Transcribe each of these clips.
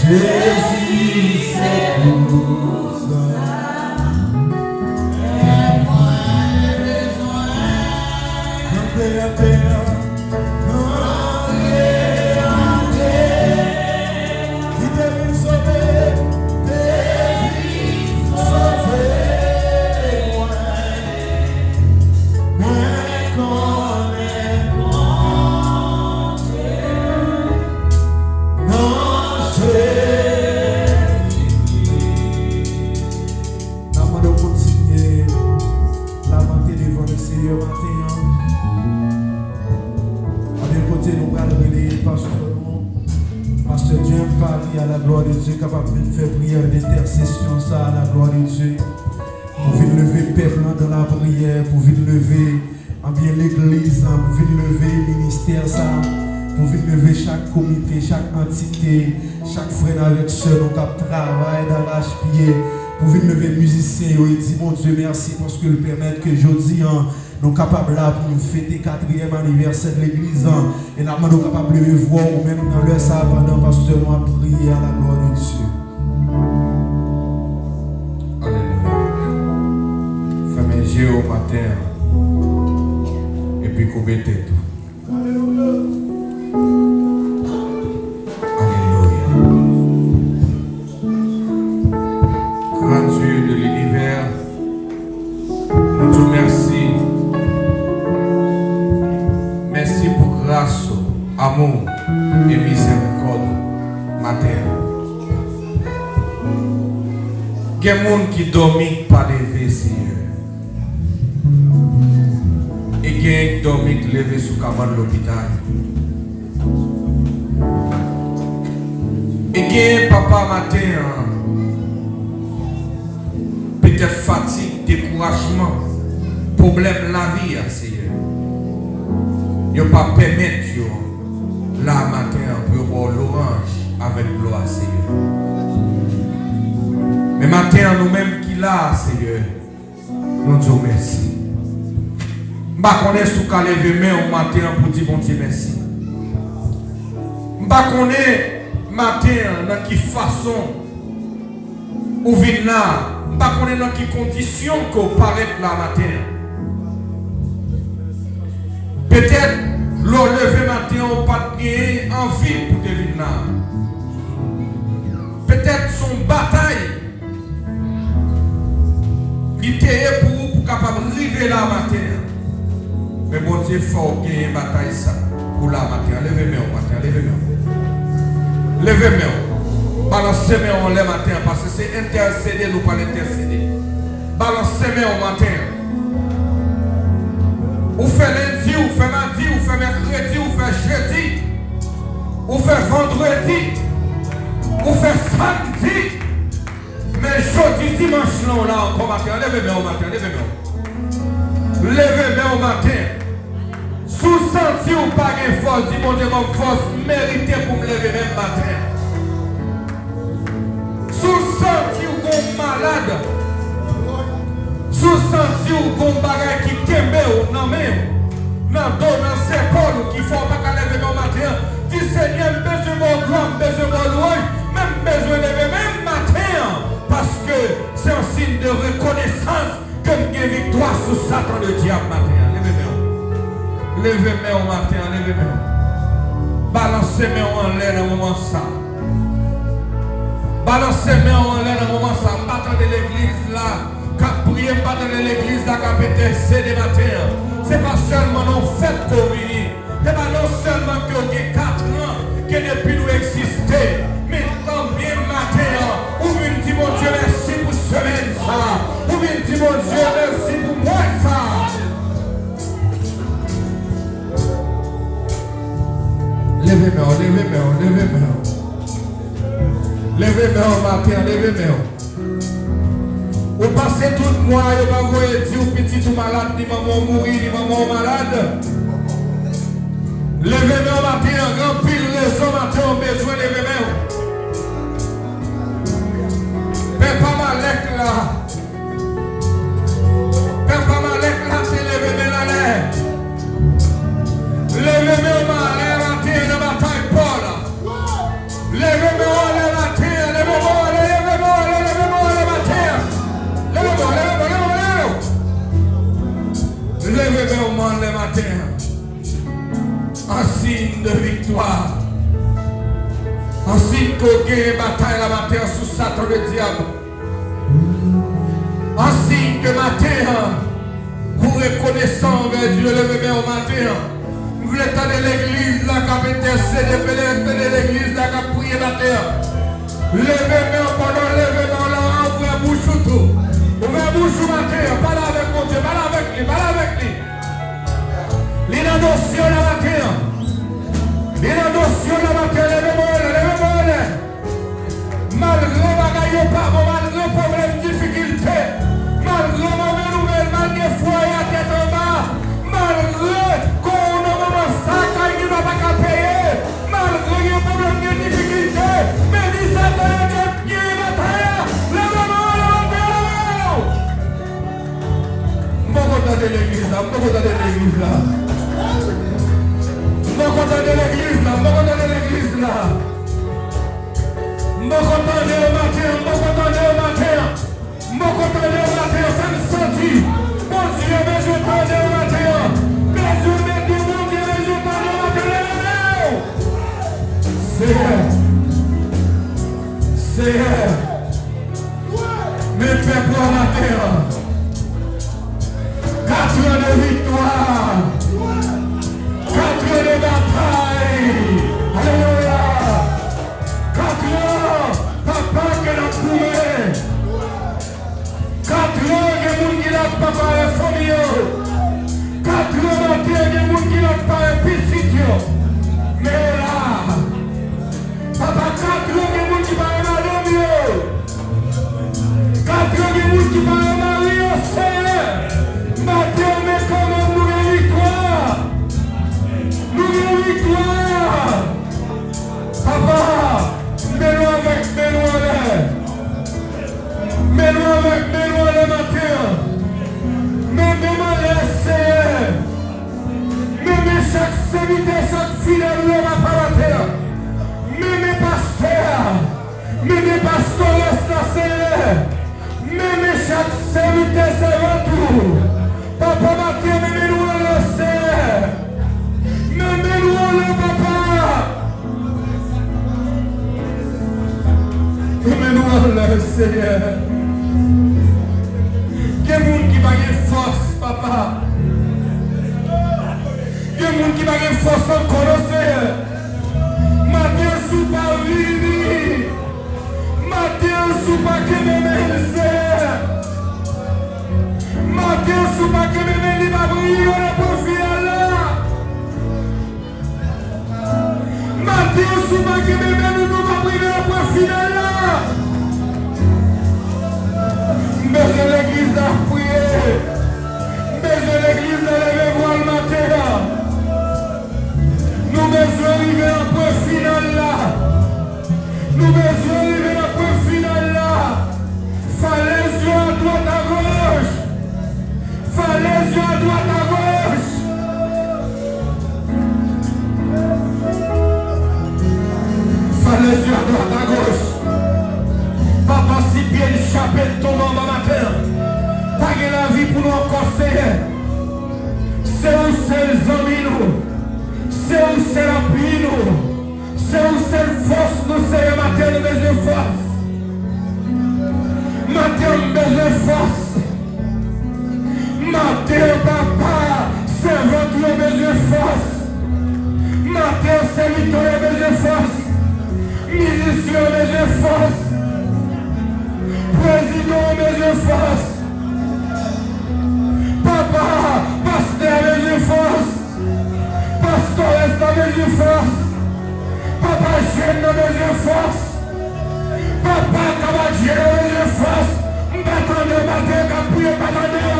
Jésus, c'est tout ça. Et moi, les besoins. Pasteur Dieu parle à la gloire de Dieu, capable de faire prière d'intercession, ça à la gloire de Dieu. Pour venir lever le peuple dans la prière, pour venir lever bien l'église, pour venir lever le ministère, ça, pour venir lever chaque comité, chaque entité, chaque frère avec soeur, donc qui travaille d'arrache-pied, pour venir lever les musiciens et dire mon Dieu merci parce que le permettre que aujourd'hui, nous sommes capables là pour nous fêter le 4e anniversaire de l'église. Et nous sommes capables de le voir ou même dans l'heure ça pendant parce que nous avons prié à la gloire de Dieu. Alléluia. Fermez les yeux au matin. Et puis coupez tête. Alléluia. Grand Dieu de l'univers, nous te remercions. Merci pour grâce, amour et miséricorde matin. Il y a des gens qui dorment pas lever, Seigneur. Et il y a des gens qui lever sous caméra de l'hôpital. Et il y a papa matin, peut-être fatigue, découragement, problème de la vie, Seigneur. Il ne pas permettre là matin pour boire l'orange avec l'eau, Seigneur. Mais matin, nous-mêmes qui là, Seigneur, nous disons merci. Je ne sais pas si vous avez levé au matin pour dire bon Dieu merci. Je ne sais pas matin dans quelle façon vous venez là. Je ne sais pas dans quelles conditions que vous paraît là matin. Peut-être le lever matin, on n'a pas envie pour devenir là. Peut-être son bataille, il était pour vous, pour capable de arriver là matin. Mais bon Dieu, il faut gagner une bataille ça. Pour là matin, levez-moi au matin, levez-moi. Levez-moi. Balancez-moi au matin, parce que c'est intercéder, nous pas l'intercéder. Balancez-moi au matin. Ou fait lundi, ou fait mardi, ou fait mercredi, ou fait jeudi, ou fait vendredi, ou fait samedi. Mais jeudi, dimanche, là encore matin. Levez-moi au matin, levez-moi. Levez-moi au matin. Sous senti ou pas de force, dis mon Dieu, mon force mérité pour me lever même matin. Sous senti ou bon malade. Sous senti ou bon bagage qui kembe ou nan men nan dos nan sepol ou qui faut pas lever au matin. Dis Seigneur, besoin de gloire, besoin de louange, même besoin de lever même matin parce que c'est un signe de reconnaissance que j'ai victoire sur Satan le diable matin. Levez-moi. Levez-moi au matin, levez-moi. Balancez-moi en l'air dans le moment ça. Balancez-moi en l'air dans le moment ça. M'attendez l'église là. Quand prier pas dans l'église là, quand c'est des matins. C'est pas seulement nos fêtes qu'on vit. C'est pas non seulement que nous avons 4 ans que depuis nous exister. Mais combien de matins, ou bien dit mon Dieu merci pour semaine ça. Ou bien dit mon Dieu merci pour moi ça. Levez-moi, levez-moi, levez-moi. Levez-moi au matin, levez-moi. Vous passez tout le mois, vous ne voyez dire au petit ou malade, ni maman mourir, ni maman malade. Levez-moi au matin, un grand pile raison matin, on a besoin de lever-moi. Papa Malek là. Papa Malek là, c'est lever-moi dans l'air. Levez-moi au matin, Ainsi que gagne bataille la matin sous Satan le diable. Ainsi que matin, pour reconnaissant vers Dieu le bébé au matin, vous voulez de l'église là qui a intercédé, de l'église là qui a prié la terre. Levez-moi pendant levez-moi là, ouvrez bouche tout. Ouvrez bouche au matin, parle avec mon Dieu, parle avec lui, parle avec lui. L'inadoption la matin. L'inadoption la matin, levez-moi là. Malgré bagaille pas, malgré problème, difficulté, malgré mauvais nouvelles, malgré foyer à tête en bas, malgré qu'on a moment ça, quand il ne va pas payer, malgré les problèmes de difficulté, mais dis ça dans le qui est bataille, levez-moi là, je suis content de l'église là, je suis content de l'église là. Je suis content de l'église là, je suis content de l'église là. Je suis content de matin, je suis content de matin. Je suis content de matin, ça me sentit. Mon Dieu, mais je t'en de matin. Mais je me dis, mon Dieu, mais je t'en de matin. Seigneur, Seigneur, mes peuples en matin. 4 ans de victoire, 4 ans de bataille. Alléluia. 4 ans, papa qui l'a trouvé. 4 ans, il y a des gens qui l'ont papa et famille. 4 ans, il y a des gens qui l'ont papa et petit. Mais là, papa, 4 ans, il y a des gens qui l'ont madame. 4 ans, il y a des gens qui l'ont mari au Seigneur. Matin, mais comment nous avons victoire. Nous avons victoire. Papa, mets-nous avec le matin. Mets-moi Seigneur. Mets chaque serviteur, chaque fidèle de ma parole. Mets mes pasteurs, Seigneur. Mets chaque serviteur, Seigneur, tout. Papa, matin, mets-nous le Seigneur. Mets-nous le papa. Mets-nous le Seigneur. Il y a des gens qui ont force, papa. Il y a des gens qui ont force encore, Seigneur. Matin, sous pas vivre. Matin, sous pas que mes Seigneur. Matin, sous pas que mes va briller pour faire là. Matin, sous pas que mes nous va briller pour faire là. Mais l'église a prié. Mais l'église a levé voir le matin. Nous besoin arriver à point final là. Nous besoin arriver à point final là. Fallait yeux à droite à gauche. Fallait yeux à droite à gauche. Fallait yeux à droite à gauche. Papa, si bien échappé tombe en bas matin, pas que la vie pour nous encore Seigneur. C'est où c'est les amis nous, c'est où c'est la vie nous, c'est où c'est la force nous Seigneur matin nous besoin de force. Matin nous besoin de force. Matin papa, servant nous besoin de force. Matin serviteur besoin de force. Musicien besoin de force. Président besoin de force. Papa, pasteur besoin de force. Pastoresse besoin de force. Papa jeune besoin de force. Papa cabadier besoin de force. M'attendez, capouille, m'attendez.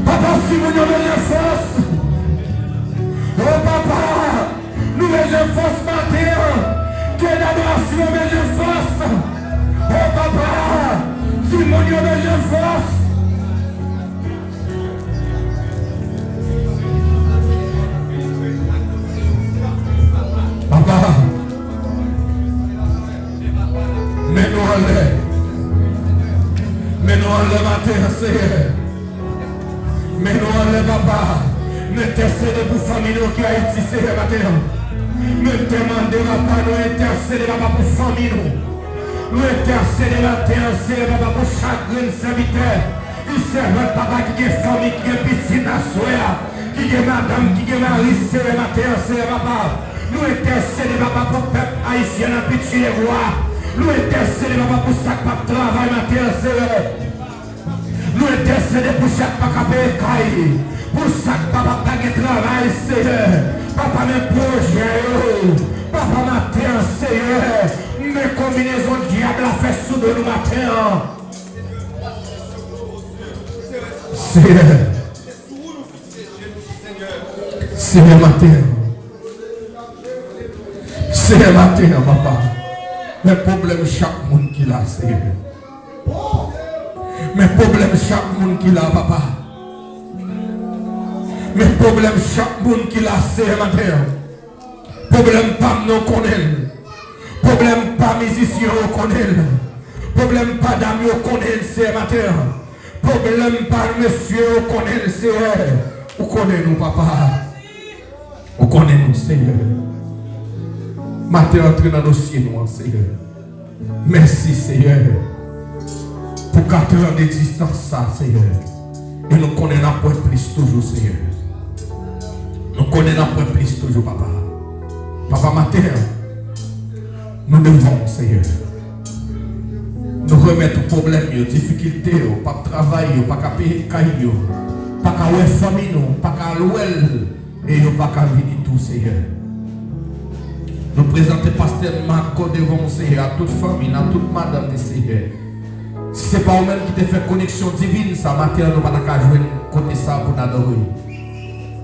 Papa, si vous avez besoin de force. Oh papa, nous besoin de force matin. Que l'adoration besoin de force. Oh papa, si mon Dieu besoin de force. Papa, mets-nous en l'air. Mets-nous en l'air matin, Seigneur. Mets-nous en l'air, papa. Ne intercéder pour famille qui a été Seigneur matin. Nous demandons papa, nous intercéder papa pour famille nous. Nous intercéder matin, Seigneur papa pour chagrin serviteur. Il servent papa qui est famille, qui est piscine à soya, qui est madame, qui est mari, Seigneur matin, Seigneur papa. Nous intercéder papa pour le peuple haïtien à pitié roi. Nous intercéder papa pour chaque travail matin, Seigneur. Nous intercéder pour chaque papa payer. Pour chaque papa qui travaille, Seigneur. Papa, mes projets, papa, matin, Seigneur. Mes combinaisons de diable a fait sous de nous matin. Seigneur. Seigneur, matin. Seigneur, matin, papa. Mes problèmes, chaque monde qui l'a, Seigneur. Mes problèmes, chaque monde qui l'a, papa. Mes problèmes, chaque monde qui l'a, c'est matin. Problème pas nous connaît. Problème pas musicien au connaît. Problème pas d'amis au connaît, c'est matin. Problème pas monsieur au connaît, c'est. Vous connaissez nous, papa. Vous connaissez nous, Seigneur. Matin, entre dans nos cieux, Seigneur. Merci, Seigneur. Pour 4 ans d'existence, ça, Seigneur. Et nous connaissons un point plus toujours, Seigneur. Nous connaissons un point plus toujours, papa. Papa, matin, nous devons, Seigneur, nous remettre aux problèmes, aux difficultés, pas de travail, pas de payer, pas de famille, pas de louer, et pas de venir tout, Seigneur. Nous présentons Pasteur Marco devant, Seigneur, à toute famille, à toute madame de Seigneur. Si ce n'est pas vous-même qui te fait connexion divine, ça matin, nous ne pouvons pas jouer côté ça pour nous adorer.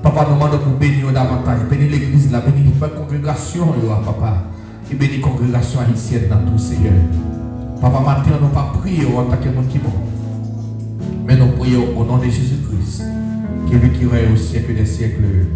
Papa, nous demandons pour bénir davantage. Bénir l'église, la bénir la congrégation, papa. Et bénir la congrégation haïtienne dans tout, Seigneur. Papa, matin, nous ne pas prier en tant que monde qui mort. Mais nous prions au nom de Jésus-Christ, qui est lui qui règne au siècle des siècles.